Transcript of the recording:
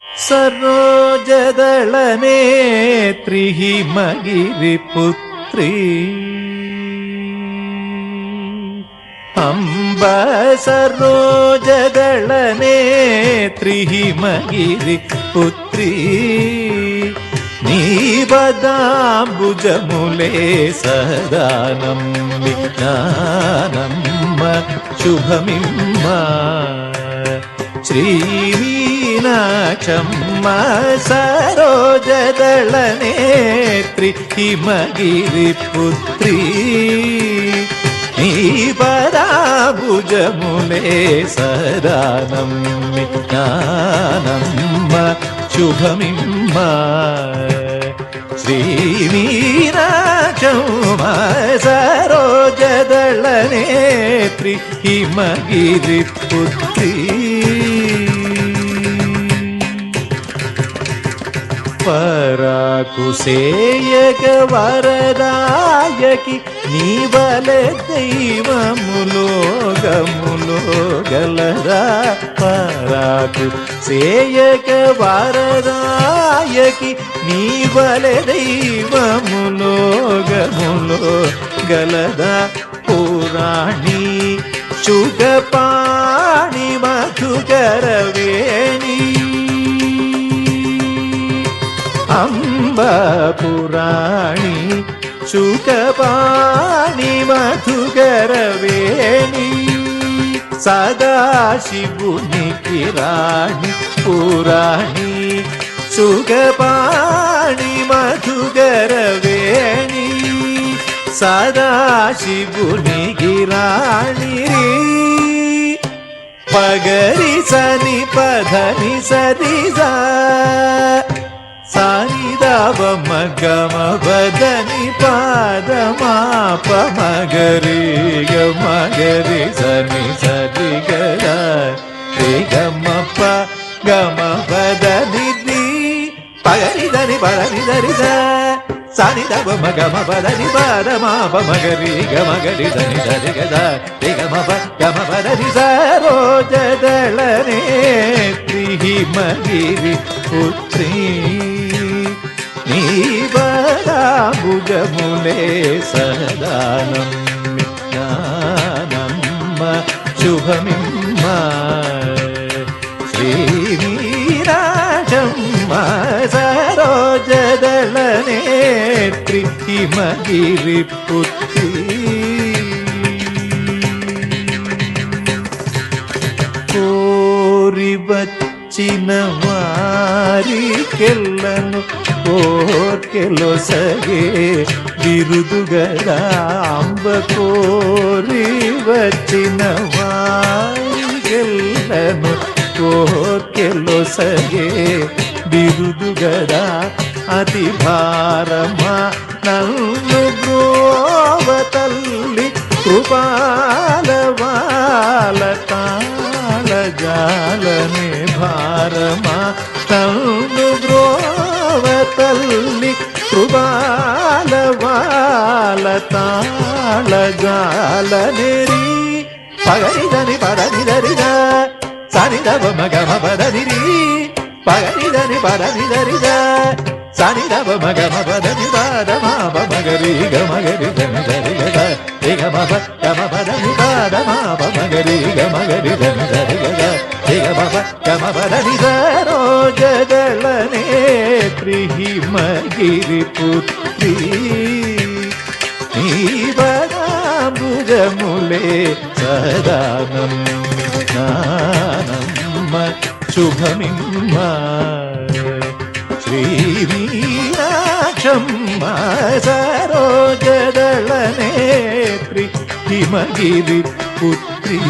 ಸರೋಜದಳನೇತ್ರಿ ಹಿಮಗಿರಿಪುತ್ರಿ ಅಂಬ ಸರೋಜದಳನೇತ್ರಿ ಹಿಮಗಿರಿಪುತ್ರಿ ನೀ ಬದಾಂಬುಜಮುಲೆ ಸದಾ ನಂಬಿ ಜ್ಞಾನಮ್ಮ ಶುಭಮಿಮ್ಮ ಶ್ರೀಮೀನಾಕ್ಷಮ್ಮ ಸರೋಜದಳನೇತ್ರಿ ಹಿಮಗಿರಿಪುತ್ರಿ ನೀ ಪದಾಂಬುಜಮುಲೆ ಸದಾ ನಂಬಿ ಜ್ಞಾನಮ್ಮ ಶುಭಮಿಮ್ಮ ಶ್ರೀಮೀನಾಕ್ಷಮ್ಮ ಸರೋಜದಳನೇತ್ರಿ ಹಿಮಗಿರಿಪುತ್ರಿ పరాకుసేయక వరదాయకి నీవలె దైవములో గములో గలరా పరాకు సేయక వరదాయకి నీవలె దైవములో గములో గలదా పురాణి శుగపాణి మధుకరవేణి అంబ పురాణి శుకపాణి మధుకరవేణి సదాశివునికి రాణి పురాణి శుకపాణి మధుకరవేణి సదాశివునికి రాణి పగరి సని పధని సరిజా సానిదావ మగమ బదని పాదమాప మగరి గమగరి సని సరి గద గమప గమ బదని పగరి దని పదని దరి సానిదావ మగమ బదని పాదమాప మగరి గమగరి సని సరి గద గమప గమ బదని సరోజదళనేత్రి హిమగిరి పుత్రి నీ పదాంబుజములే సదా నమ్మి జ్ఞానమ్మ శుభమిమ్మ శ్రీమీనాక్షమ్మ సరోజదళనేత్రి హిమగిరిపుత్రి కోరి వచ్చిన వారికెల్లను కోర్కెలొసగే బిరుదుగదా అంబ కోరి వచ్చిన వారికెల్లను కోర్కెలొసగే బిరుదుగదా అతి భారమా నన్ను బ్రోవ తల్లి కృపాలవాల తాళజాలనే భారమా నన్ను బ్రోవ తల్లి కృపాలవాల తాళజాలనేరి పగరిదని పదనిదరిగా సనిదవ మగమ పదనిరి పగరిదని పదనిదరిగా సనిదవ మగమ పదని పాదమాప మగరి గమగరి ధని దరిగద గమప గమ పదని పాదమాప మగరి గమగరి ధని దరిగద గమప గమ పదని సరోజదళనేత్రి హిమగిరిపుత్రి నీ పదాంబుజములే సదా నమ్మ శుభమిమ్మ శ్రీమీనాక్షమ్మ సరోజదళనేత్రి హిమగిరిపుత్రి